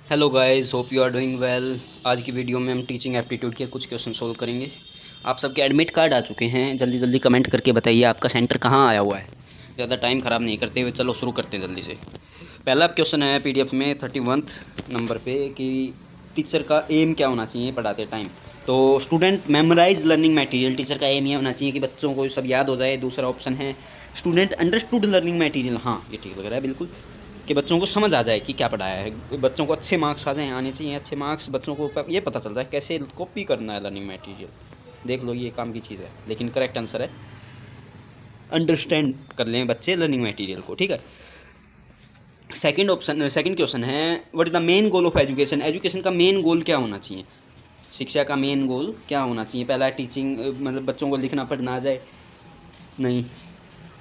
Hello guys, hope you are doing well. आज की video में हम टीचिंग एप्टीट्यूड के कुछ क्वेश्चन सोल्व करेंगे। आप सबके एडमिट कार्ड आ चुके हैं। जल्दी जल्दी कमेंट करके बताइए आपका सेंटर कहाँ आया हुआ है। ज़्यादा टाइम ख़राब नहीं करते हुए चलो शुरू करते हैं जल्दी से। पहला क्वेश्चन है पीडीएफ में 31 नंबर पे कि टीचर का एम क्या होना चाहिए पढ़ाते टाइम। तो student memorise learning material, teacher का एम ये होना चाहिए कि बच्चों को सब याद हो जाए। दूसरा ऑप्शन है स्टूडेंट अंडरस्टूड लर्निंग मटेरियल। हाँ, ये ठीक लग रहा है बिल्कुल, कि बच्चों को समझ आ जाए कि क्या पढ़ाया है। बच्चों को अच्छे मार्क्स आ जाए, आने चाहिए अच्छे मार्क्स। बच्चों को ये पता चलता है कैसे कॉपी करना है लर्निंग मटेरियल। देख लो, ये काम की चीज़ है, लेकिन करेक्ट आंसर है अंडरस्टैंड कर लें बच्चे लर्निंग मटेरियल को। ठीक है। सेकंड क्वेश्चन है what is the main goal of education. Education का मेन गोल क्या होना चाहिए, शिक्षा का मेन गोल क्या होना चाहिए। पहला टीचिंग, मतलब बच्चों को लिखना पढ़ना आ जाए, नहीं।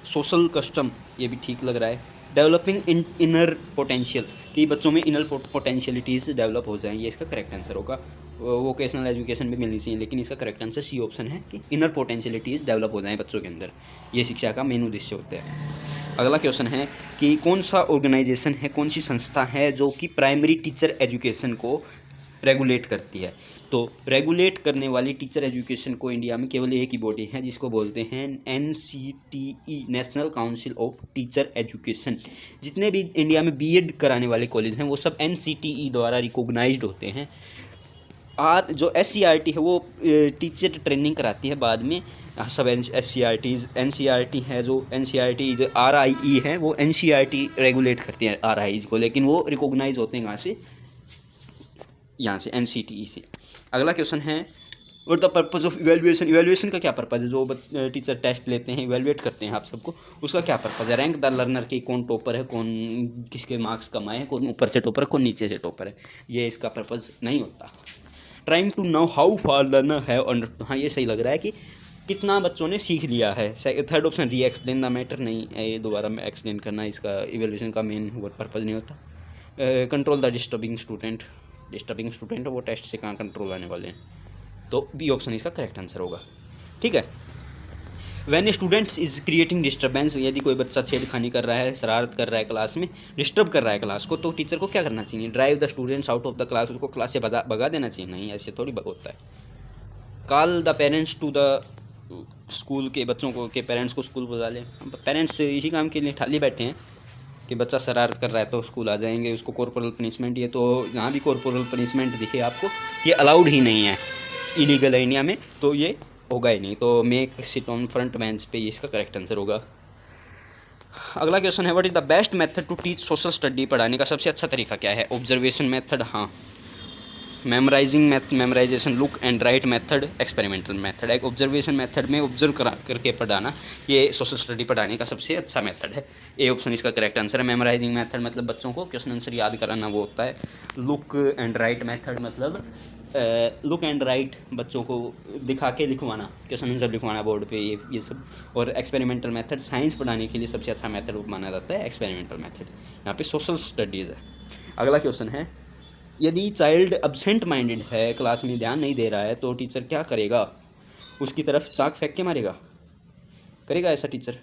सोशल कस्टम, ये भी ठीक लग रहा है। डेवलपिंग इनर पोटेंशियल, कि बच्चों में इनर पोटेंशियलिटीज़ डेवलप हो जाएँ, ये इसका करेक्ट आंसर होगा। वोकेशनल एजुकेशन भी मिलनी चाहिए, लेकिन इसका करेक्ट आंसर सी ऑप्शन है कि इनर पोटेंशियलिटीज़ डेवलप हो जाएँ बच्चों के अंदर। ये शिक्षा का मेन उद्देश्य होता है। अगला क्वेश्चन है कि कौन सा ऑर्गेनाइजेशन है, कौन सी संस्था है जो कि प्राइमरी टीचर एजुकेशन को रेगुलेट करती है। तो रेगुलेट करने वाली टीचर एजुकेशन को इंडिया में केवल एक ही बॉडी है, जिसको बोलते हैं NCTE, national council of teacher education. जितने भी इंडिया में बीएड कराने वाले कॉलेज हैं वो सब NCTE द्वारा रिकॉग्नाइज्ड होते हैं। जो SCRT है वो टीचर ट्रेनिंग कराती है बाद में। सब NCRT है, जो NCRT जो RIE है वो NCRT रेगुलेट करती है RIE को, लेकिन वो रिकॉग्नाइज होते हैं कहाँ से, यहाँ से NCTE से। अगला क्वेश्चन है what the purpose of evaluation. Evaluation का क्या पर्पज़ है, जो टीचर टेस्ट लेते हैं, इवेल्युएट करते हैं आप सबको, उसका क्या पर्पज़ है। रैंक द लर्नर की, कौन टॉपर है, कौन किसके मार्क्स कम आए हैं, कौन ऊपर से टॉपर है, कौन नीचे से टॉपर है, ये इसका पर्पज़ नहीं होता। Trying to know how far learner have understood, हाँ ये सही लग रहा है कि कितना बच्चों ने सीख लिया है। थर्ड ऑप्शन री एक्सप्लेन द मैटर, नहीं, ये दोबारा में एक्सप्लेन करना इसका इवेल्युएशन का मेन पर्पज़ नहीं होता। कंट्रोल द डिस्टर्बिंग स्टूडेंट वो टेस्ट से कहाँ कंट्रोल आने वाले हैं, तो बी ऑप्शन इसका करेक्ट आंसर होगा। ठीक है। When students is creating disturbance, यदि कोई बच्चा छेड़खानी कर रहा है, शरारत कर रहा है क्लास में, डिस्टर्ब कर रहा है क्लास को, तो टीचर को क्या करना चाहिए। Drive the students out of the class, उसको क्लास से भगा देना चाहिए, नहीं, ऐसे थोड़ी होता है। Call the parents to the school, के बच्चों को के पेरेंट्स को स्कूल बुला लें। पेरेंट्स इसी काम के लिए ठाली बैठे हैं कि बच्चा शरारत कर रहा है तो स्कूल आ जाएंगे, उसको कॉर्पोरल पनिशमेंट। ये तो यहाँ भी कॉर्पोरल पनिशमेंट दिखे आपको, ये अलाउड ही नहीं है, इलीगल है इंडिया में, तो ये होगा ही नहीं। तो make sit on front bench पे, ये इसका करेक्ट आंसर होगा। अगला क्वेश्चन है what is the best method to teach social study. पढ़ाने का सबसे अच्छा तरीका क्या है। ऑब्जर्वेशन मेथड, हाँ। Memorisation, look and write method, experimental method. एक ऑब्जर्वेशन मेथड में ऑब्जर्व करके पढ़ाना, ये सोशल स्टडी पढ़ाने का सबसे अच्छा मेथड है। ए ऑप्शन इसका करेक्ट आंसर है। मेमोराइजिंग मेथड मतलब बच्चों को क्वेश्चन आंसर याद कराना, वो होता है। लुक एंड राइट मेथड मतलब लुक एंड राइट, बच्चों को दिखा के लिखवाना, क्वेश्चन आंसर लिखवाना बोर्ड पे, ये सब। और एक्सपेरिमेंटल मेथड साइंस पढ़ाने के लिए सबसे अच्छा मेथड माना जाता है एक्सपेरिमेंटल मेथड। यहाँ पे सोशल स्टडीज़ है। अगला क्वेश्चन है यदि चाइल्ड अब्सेंट माइंडेड है, क्लास में ध्यान नहीं दे रहा है, तो टीचर क्या करेगा। उसकी तरफ चाक फेंक के मारेगा। करेगा ऐसा टीचर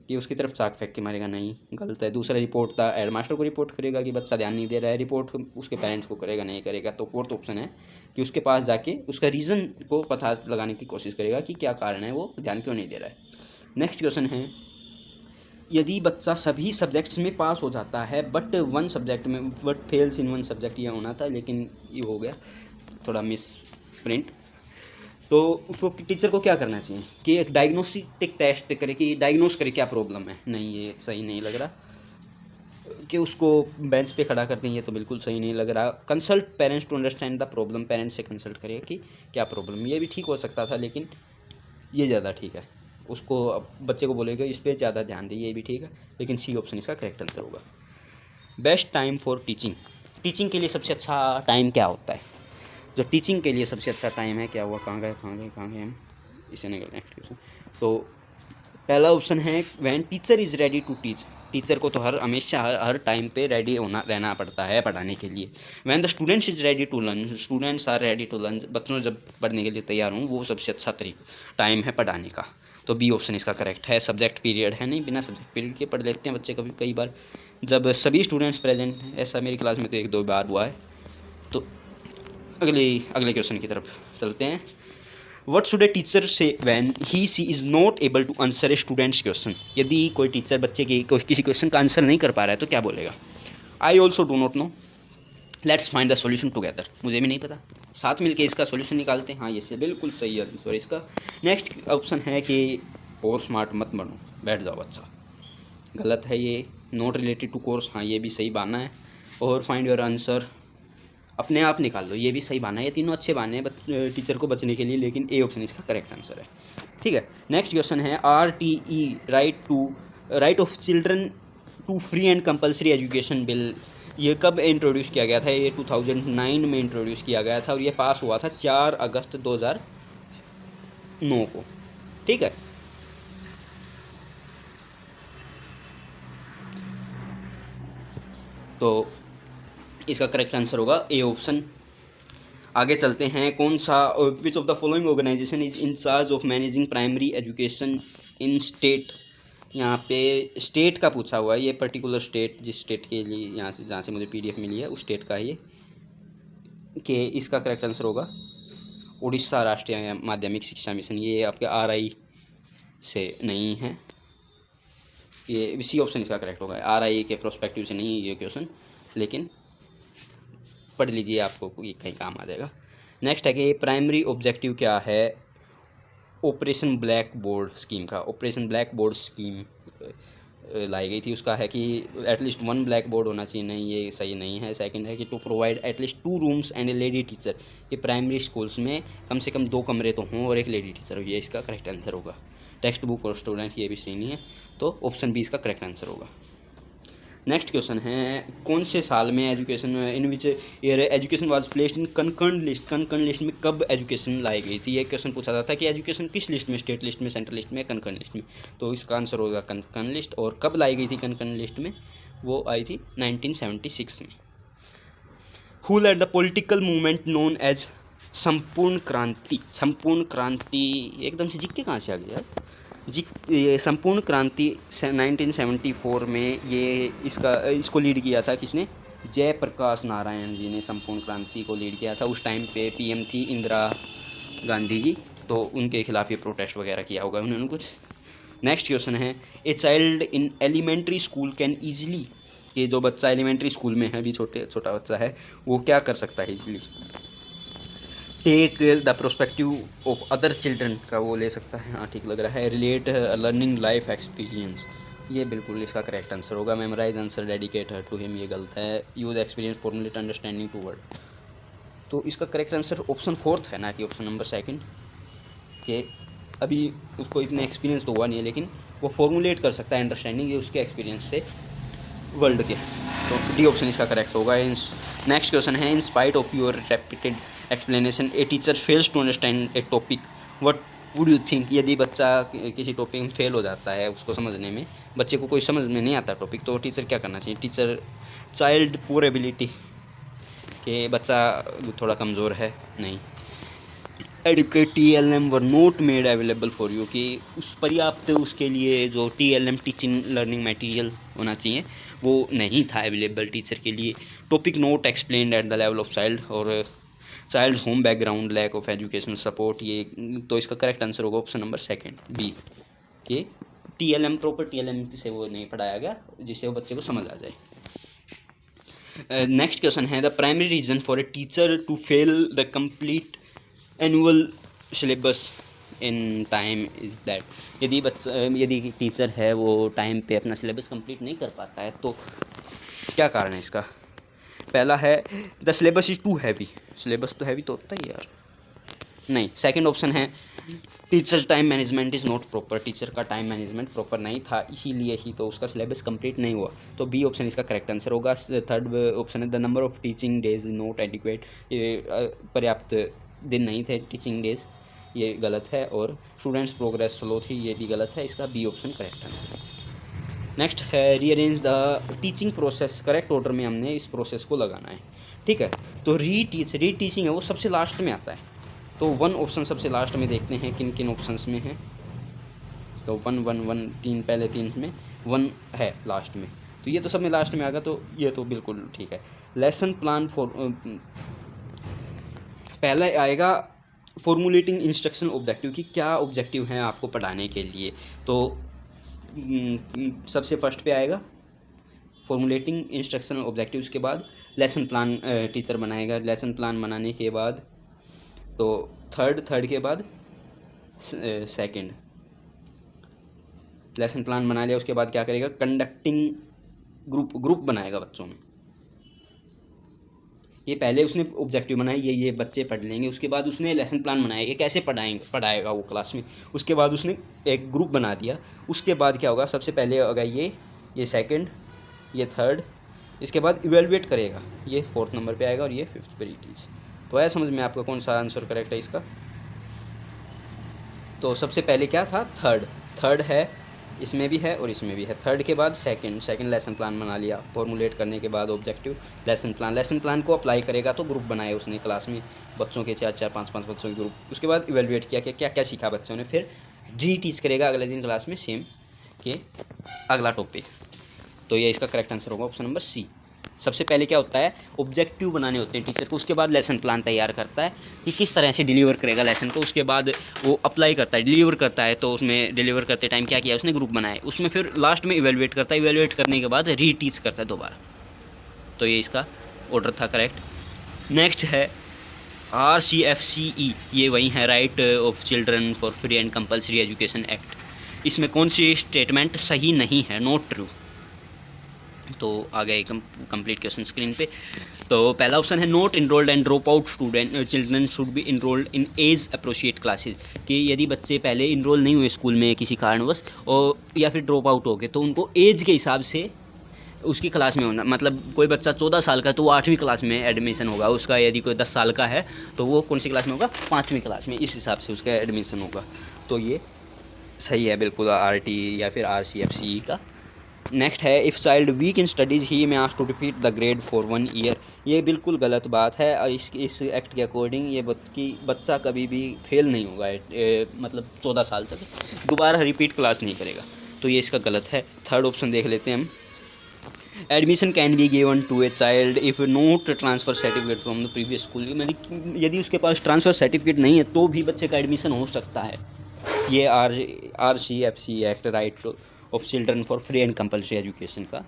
कि उसकी तरफ चाक फेंक के मारेगा, नहीं, गलत है। दूसरा रिपोर्ट था, हेड मास्टर को रिपोर्ट करेगा कि बच्चा ध्यान नहीं दे रहा है। रिपोर्ट उसके पेरेंट्स को करेगा, नहीं करेगा। तो फोर्थ ऑप्शन है कि उसके पास जाके उसका रीज़न को पता लगाने की कोशिश करेगा कि क्या कारण है, वो ध्यान क्यों नहीं दे रहा है। नेक्स्ट क्वेश्चन है यदि बच्चा सभी सब्जेक्ट्स में पास हो जाता है बट वन सब्जेक्ट में फेल्स इन वन सब्जेक्ट, ये होना था लेकिन ये हो गया थोड़ा मिस प्रिंट, तो उसको टीचर को क्या करना चाहिए कि एक डायग्नोस्टिक टेस्ट करे कि डायग्नोस करे क्या प्रॉब्लम है। नहीं, ये सही नहीं लग रहा कि उसको बेंच पे खड़ा कर दें, ये तो बिल्कुल सही नहीं लग रहा। Consult parents to understand the problem, parents से कंसल्ट करिए कि क्या प्रॉब्लम, ये भी ठीक हो सकता था, लेकिन ये ज़्यादा ठीक है। उसको बच्चे को बोलेगा इस पर ज़्यादा ध्यान दीजिए, ये भी ठीक है, लेकिन सी ऑप्शन इसका करेक्ट आंसर होगा। Best time for teaching, teaching के लिए सबसे अच्छा टाइम क्या होता है। जो टीचिंग के लिए सबसे अच्छा टाइम है, क्या हुआ, कहाँ गए हम, इसे नहीं नेक्स्ट क्वेश्चन। तो पहला ऑप्शन है when teacher is ready to teach, teacher को तो हमेशा हर टाइम पे रेडी होना रहना पड़ता है पढ़ाने के लिए। When the students is ready to learn, students are ready to learn, बच्चों जब पढ़ने के लिए तैयार हों, वो सबसे अच्छा तरीका टाइम है पढ़ाने का। तो बी ऑप्शन इसका करेक्ट है। सब्जेक्ट पीरियड है, नहीं, बिना सब्जेक्ट पीरियड के पढ़ लेते हैं बच्चे कभी कई बार, जब सभी स्टूडेंट्स प्रेजेंट हैं। ऐसा मेरी क्लास में तो 1-2 बार हुआ है। तो अगले क्वेश्चन की तरफ चलते हैं। वट शुड ए टीचर से when he she is not able to answer a student's question. यदि कोई टीचर बच्चे की किसी क्वेश्चन का आंसर नहीं कर पा रहा है तो क्या बोलेगा? I also do not know, let's find the solution together. मुझे भी नहीं पता, साथ मिलके इसका सॉल्यूशन निकालते हैं। हाँ, ये बिल्कुल सही आंसर इसका। नेक्स्ट ऑप्शन है कि और स्मार्ट मत बनो, बैठ जाओ बच्चा। गलत है ये। नॉट रिलेटेड टू कोर्स, हाँ ये भी सही बहाना है। और फाइंड योर आंसर, अपने आप निकाल लो, ये भी सही बहाना है। ये तीनों अच्छे बहाने हैं टीचर को बचने के लिए, लेकिन ए ऑप्शन इसका करेक्ट आंसर है। ठीक है, नेक्स्ट क्वेश्चन है RTE right of children to free and compulsory education bill, ये कब इंट्रोड्यूस किया गया था? ये 2009 में इंट्रोड्यूस किया गया था और ये पास हुआ था 4 अगस्त 2009 को। ठीक है, तो इसका करेक्ट आंसर होगा ए ऑप्शन। आगे चलते हैं। कौन सा which of the following organisation is in charge of managing primary education in state. यहाँ पे स्टेट का पूछा हुआ है, ये पर्टिकुलर स्टेट, जिस स्टेट के लिए जहाँ से मुझे PDF मिली है उस स्टेट का ये, कि इसका करेक्ट आंसर होगा उड़ीसा राष्ट्रीय माध्यमिक शिक्षा मिशन। ये आपके RI से नहीं है, ये सी ऑप्शन इसका करेक्ट होगा। RI के प्रोस्पेक्टिव से नहीं है ये क्वेश्चन, लेकिन पढ़ लीजिए, आपको ये कहीं काम आ जाएगा। नेक्स्ट है कि प्राइमरी ऑब्जेक्टिव क्या है ऑपरेशन ब्लैक बोर्ड स्कीम का। ऑपरेशन ब्लैक बोर्ड स्कीम लाई गई थी, उसका है कि एटलीस्ट 1 ब्लैक बोर्ड होना चाहिए। नहीं, ये सही नहीं है। सेकंड है कि to provide at least 2 rooms and a lady teacher. ये प्राइमरी स्कूल्स में कम से कम 2 कमरे तो हों और एक लेडी टीचर हो, ये इसका करेक्ट आंसर होगा। टेक्स्ट बुक और स्टूडेंट, ये भी सही नहीं है, तो ऑप्शन बी इसका करेक्ट आंसर होगा। नेक्स्ट क्वेश्चन है कौन से साल में education in which year education was placed in concurrent list. Concurrent list में कब एजुकेशन लाई गई थी? ये क्वेश्चन पूछा जाता है कि एजुकेशन किस लिस्ट में, स्टेट लिस्ट में, सेंट्रल लिस्ट में, कंकर्न लिस्ट में। तो इसका आंसर होगा कंकर्न लिस्ट। और कब लाई गई थी कंकर्न लिस्ट में? वो आई थी 1976 में। Who led the political movement known as Sampoorna Kranti. संपूर्ण क्रांति एकदम से जिक्के कहाँ से आ गया जी? ये संपूर्ण क्रांति 1974 में ये इसको लीड किया था किसने? जयप्रकाश नारायण जी ने संपूर्ण क्रांति को लीड किया था। उस टाइम पे PM थी इंदिरा गांधी जी, तो उनके खिलाफ ये प्रोटेस्ट वगैरह किया होगा उन्होंने कुछ। नेक्स्ट क्वेश्चन है a child in elementary school can easily. ये जो बच्चा एलिमेंट्री स्कूल में है, अभी छोटा बच्चा है, वो क्या कर सकता है easily? Take the prospective of other children का वो ले सकता है। हाँ, ठीक लग रहा है। रिलेट लर्निंग लाइफ एक्सपीरियंस, ये बिल्कुल इसका करेक्ट आंसर होगा। Memorise answer dedicate to him, ये गलत है। Use experience formulate understanding to word, तो इसका करेक्ट आंसर ऑप्शन 4 है, ना कि ऑप्शन नंबर 2, कि अभी उसको इतना एक्सपीरियंस तो हुआ नहीं है, लेकिन वो फॉर्मुलेट कर सकता है अंडरस्टैंडिंग, ये उसके एक्सपीरियंस से वर्ल्ड के। तो डी ऑप्शन इसका करेक्ट होगा। नेक्स्ट क्वेश्चन है in spite of your repeated explanation a teacher fails to understand a topic, what would you think. यदि बच्चा किसी टॉपिक में फेल हो जाता है, उसको समझने में, बच्चे को कोई समझ में नहीं आता टॉपिक, तो टीचर क्या करना चाहिए? टीचर चाइल्ड पुअर एबिलिटी, कि बच्चा थोड़ा कमज़ोर है, नहीं। Educate TLM were not made available for you, कि उस पर्याप्त उसके लिए जो TLM टीचिंग लर्निंग मटेरियल होना चाहिए वो नहीं था अवेलेबल टीचर के लिए। Topic not explained at the level of child, और child home background, lack of educational support, ये तो इसका करेक्ट आंसर होगा ऑप्शन नंबर 2 बी, कि TLM प्रॉपर TLM से वो नहीं पढ़ाया गया जिससे वो बच्चे को समझ आ जाए। नेक्स्ट क्वेश्चन है the primary reason for a teacher to fail the complete annual syllabus in time is that. यदि टीचर है वो टाइम पे अपना सिलेबस कंप्लीट नहीं कर पाता है, तो क्या कारण है इसका? पहला है the syllabus is too heavy. Syllabus तो हैवी तो होता ही यार, नहीं। सेकंड ऑप्शन है teacher time management is not proper. Teacher का टाइम मैनेजमेंट प्रॉपर नहीं था, इसीलिए ही तो उसका सिलेबस कंप्लीट नहीं हुआ, तो बी ऑप्शन इसका करेक्ट आंसर होगा। थर्ड ऑप्शन है the number of teaching days is not adequate, ये पर्याप्त दिन नहीं थे टीचिंग डेज, ये गलत है। और स्टूडेंट्स प्रोग्रेस स्लो थी, ये भी गलत है। इसका बी ऑप्शन करेक्ट आंसर है। नेक्स्ट है rearrange the teaching process, correct order में हमने इस प्रोसेस को लगाना है, ठीक है। तो रीटीचिंग है वो सबसे लास्ट में आता है, तो 1 ऑप्शन सबसे लास्ट में देखते हैं किन किन ऑप्शंस में है। तो 1 1 1 3 पहले 3 में 1 है लास्ट में, तो तो ये तो सब में लास्ट में आएगा, तो ये तो बिल्कुल ठीक है। लेसन प्लान फॉर पहला आएगा फॉर्मुलेटिंग इंस्ट्रक्शन ऑब्जेक्टिव, कि क्या ऑब्जेक्टिव हैं आपको पढ़ाने के लिए। तो सबसे फर्स्ट पे आएगा फॉर्मुलेटिंग इंस्ट्रक्शन ऑब्जेक्टिव, उसके बाद लेसन प्लान टीचर बनाएगा। लेसन प्लान बनाने के बाद तो थर्ड के बाद सेकंड, लेसन प्लान बना लिया, उसके बाद क्या करेगा, कंडक्टिंग ग्रुप बनाएगा बच्चों में। ये पहले उसने ऑब्जेक्टिव बनाई, ये बच्चे पढ़ लेंगे, उसके बाद उसने लेसन प्लान बनाया कि कैसे पढ़ाएगा वो क्लास में, उसके बाद उसने एक ग्रुप बना दिया। उसके बाद क्या होगा, सबसे पहले होगा ये सेकंड, ये थर्ड, इसके बाद इवेलुएट करेगा, ये फोर्थ नंबर पे आएगा, और ये फिफ्थ पे इट इज। तो आया समझ में आपका कौन सा आंसर करेक्ट है इसका। तो सबसे पहले क्या था, थर्ड है, इसमें भी है और इसमें भी है। थर्ड के बाद सेकंड लेसन प्लान बना लिया, फॉर्मुलेट करने के बाद ऑब्जेक्टिव, लेसन प्लान को अप्लाई करेगा, तो ग्रुप बनाए उसने क्लास में बच्चों के 4 5 बच्चों के ग्रुप। उसके बाद इवेलुएट किया कि क्या क्या सीखा बच्चों ने, फिर रीटीच करेगा अगले दिन क्लास में सेम के अगला टॉपिक। तो ये इसका करेक्ट आंसर होगा ऑप्शन नंबर सी। सबसे पहले क्या होता है, ऑब्जेक्टिव बनाने होते हैं टीचर को, उसके बाद लेसन प्लान तैयार करता है कि किस तरह से डिलीवर करेगा लेसन को, उसके बाद वो अप्लाई करता है, डिलीवर करता है। तो उसमें डिलीवर करते टाइम क्या किया उसने, ग्रुप बनाए, उसमें फिर लास्ट में इवेलुएट करता है, इवेलुएट करने के बाद रीटीच करता है दोबारा। तो ये इसका ऑर्डर था करेक्ट। नेक्स्ट है RCFCE, ये वही है, right of children for free and compulsory education act. इसमें कौन सी स्टेटमेंट सही नहीं है, नॉट ट्रू। तो आ गए कंप्लीट क्वेश्चन स्क्रीन पे। तो पहला ऑप्शन है not enrolled and drop out student children should be enrolled in age appropriate classes, कि यदि बच्चे पहले इनरोल नहीं हुए स्कूल में किसी कारणवश और या फिर ड्रॉप आउट हो गए, तो उनको एज के हिसाब से उसकी क्लास में होना, मतलब कोई बच्चा 14 साल का तो वो 8वीं क्लास में एडमिशन होगा उसका, यदि कोई 10 साल का है तो वो कौन सी क्लास में होगा, 5वीं क्लास में, इस हिसाब से उसका एडमिशन होगा। तो ये सही है बिल्कुल RT या फिर RCFCE का। नेक्स्ट है if child weak in studies he may ask to repeat the grade for 1 year, ये बिल्कुल गलत बात है। और इस एक्ट के अकॉर्डिंग ये बच्चा कभी भी फेल नहीं होगा, मतलब 14 साल तक दोबारा रिपीट क्लास नहीं करेगा। तो ये इसका गलत है। थर्ड ऑप्शन देख लेते हैं हम, admission can be given to a child if not transfer certificate from the previous school, मतलब यदि उसके पास ट्रांसफ़र सर्टिफिकेट नहीं है तो भी बच्चे का एडमिशन हो सकता है। ये RCFCE act, right of children for free and compulsory education का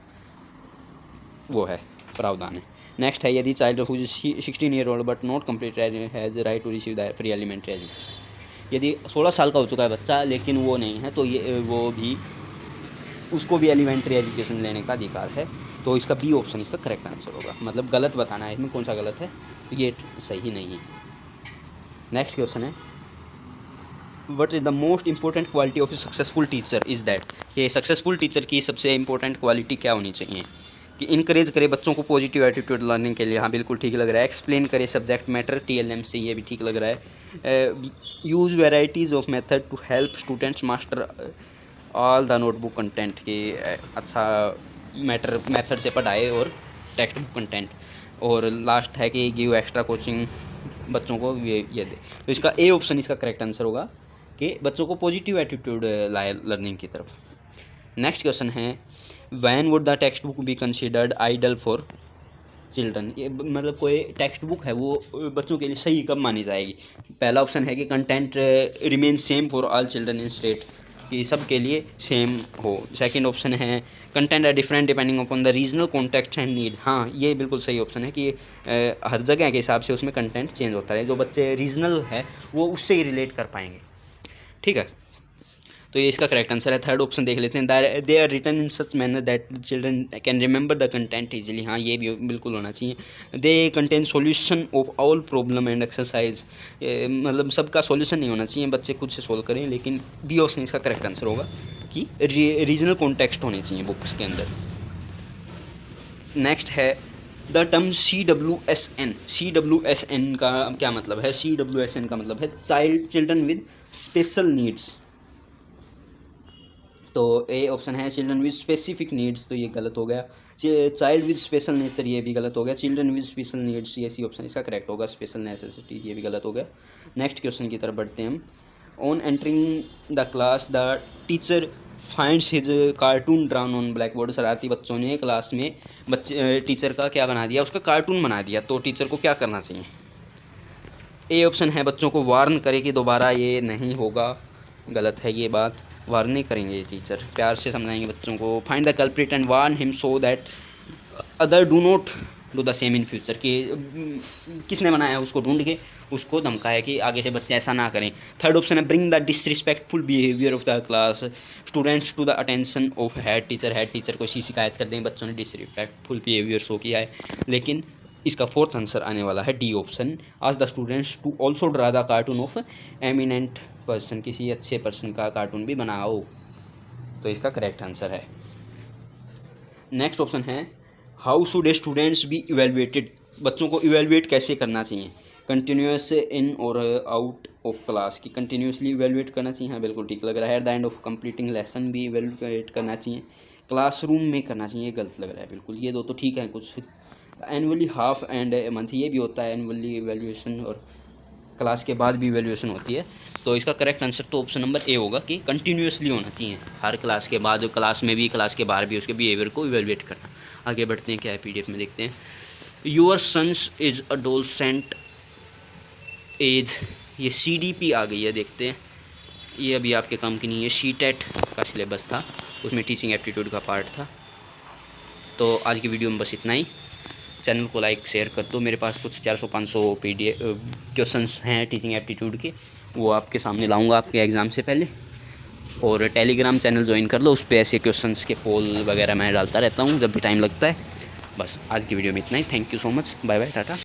वो है, प्रावधान है। नेक्स्ट है यदि child who is 16 year old but not complete has right to receive the free elementary education, यदि 16 साल का हो चुका है बच्चा लेकिन वो नहीं है, तो ये वो भी उसको भी एलिमेंट्री एजुकेशन लेने का अधिकार है। तो इसका बी ऑप्शन इसका करेक्ट आंसर होगा, मतलब गलत बताना है इसमें कौन सा गलत है, तो ये सही नहीं है। नेक्स्ट क्वेश्चन है what is the most important quality of A successful teacher is that, कि सक्सेसफुल टीचर की सबसे इंपॉर्टेंट क्वालिटी क्या होनी चाहिए, कि इनकरेज करे बच्चों को पॉजिटिव एटीट्यूड लर्निंग के लिए, हाँ बिल्कुल ठीक लग रहा है। एक्सप्लेन करे सब्जेक्ट मैटर TLM से, ये भी ठीक लग रहा है। Use varieties of method to help students master all the notebook content, की अच्छा मेथड से पढ़ाए और टेक्स्ट बुक कंटेंट। और लास्ट है कि गिव एक्स्ट्रा कोचिंग बच्चों को ये दे। तो इसका ए ऑप्शन इसका करेक्ट आंसर होगा कि बच्चों को पॉजिटिव एटीट्यूड लाए लर्निंग की तरफ। नेक्स्ट क्वेश्चन है when would the text book be considered ideal for children, ये मतलब कोई टेक्स्ट बुक है वो बच्चों के लिए सही कब मानी जाएगी। पहला ऑप्शन है कि content remain same for all children in state, कि सब के लिए सेम हो। सेकंड ऑप्शन है content are different depending upon the regional context and need, हाँ ये बिल्कुल सही ऑप्शन है कि हर जगह के हिसाब से उसमें कंटेंट चेंज होता है, जो बच्चे रीजनल है वो उससे ही रिलेट कर पाएंगे, ठीक है। तो ये इसका करेक्ट आंसर है। थर्ड ऑप्शन देख लेते हैं, they are written in such manner that children can remember the content easily, हाँ ये भी बिल्कुल होना चाहिए। They contain solution of all problem and exercise, मतलब सबका सॉल्यूशन नहीं होना चाहिए, बच्चे खुद से सोल्व करें, लेकिन बी ऑप्शन इसका करेक्ट आंसर होगा कि रीजनल कॉन्टेक्स्ट होने चाहिए बुक्स के अंदर। नेक्स्ट है द टर्म CWSN का क्या मतलब है। CWSN का मतलब है चिल्ड्रन विद स्पेशल नीड्स, तो ए ऑप्शन है चिल्ड्रन विद स्पेसिफिक नीड्स, तो ये गलत हो गया। चाइल्ड विद स्पेशल नेचर, ये भी गलत हो गया। चिल्ड्रन विद स्पेशल नीड्स, ये सी ऑप्शन इसका करेक्ट होगा। स्पेशल नेसेसिटी, ये भी गलत हो गया। नेक्स्ट क्वेश्चन की तरफ बढ़ते हैं हम। On entering the class the teacher finds his cartoon drown on black board. शरारती बच्चों ने क्लास में टीचर का क्या बना दिया, उसका कार्टून बना दिया। तो टीचर को क्या करना चाहिए? ए ऑप्शन है बच्चों को वार्न करे कि दोबारा ये नहीं होगा। गलत है ये बात, वार्न नहीं करेंगे टीचर, प्यार से समझाएंगे बच्चों को। Find the culprit and warn him so that other do not do the same in future. कि किसने बनाया है उसको ढूंढ के उसको धमकाया कि आगे से बच्चे ऐसा ना करें। थर्ड ऑप्शन है bring the disrespectful behaviour of the class students to the attention of head teacher. Head teacher को इसी शिकायत कर दें बच्चों ने डिसरिस्पेक्टफुल बिहेवियर शो किया है। लेकिन इसका फोर्थ आंसर आने वाला है D option, ask the students to also draw the cartoon of eminent person. किसी अच्छे पर्सन का कार्टून भी बनाओ। तो इसका करेक्ट आंसर है। नेक्स्ट ऑप्शन है how should a students be evaluated. बच्चों को इवेलुएट कैसे करना चाहिए? कंटिन्यूस इन और आउट ऑफ क्लास की कंटिन्यूसली इवेलुएट करना चाहिए। हाँ बिल्कुल ठीक लग रहा है। At the end of completing lesson भी इवेलुएट करना चाहिए। क्लासरूम में करना चाहिए, गलत लग रहा है बिल्कुल। ये दो तो ठीक है कुछ। एनुअली हाफ एंड मंथ ये भी होता है एनुअली इवेल्यूएशन, और क्लास के बाद भी इवेल्यूएशन होती है। तो इसका करेक्ट आंसर तो ऑप्शन नंबर ए होगा कि कंटिन्यूसली होना चाहिए, हर क्लास के बाद, क्लास में भी क्लास के बाहर भी उसके बिहेवियर को इवेलुएट करना। आगे बढ़ते हैं, क्या है पीडीएफ में देखते हैं। Your sons is adolescent age, ये CDP आ गई है, देखते हैं। ये अभी आपके काम की नहीं है, CTET का सिलेबस था, उसमें टीचिंग एप्टीट्यूड का पार्ट था। तो आज की वीडियो में बस इतना ही। चैनल को लाइक शेयर कर दो। मेरे पास कुछ 400-500 PDF क्वेश्चंस हैं टीचिंग एप्टीट्यूड के, वो आपके सामने लाऊंगा आपके एग्ज़ाम से पहले। और टेलीग्राम चैनल ज्वाइन कर लो, उस पर ऐसे क्वेश्चंस के पोल वगैरह मैं डालता रहता हूँ जब भी टाइम लगता है। बस आज की वीडियो में इतना ही। Thank you so much, bye bye, Tata.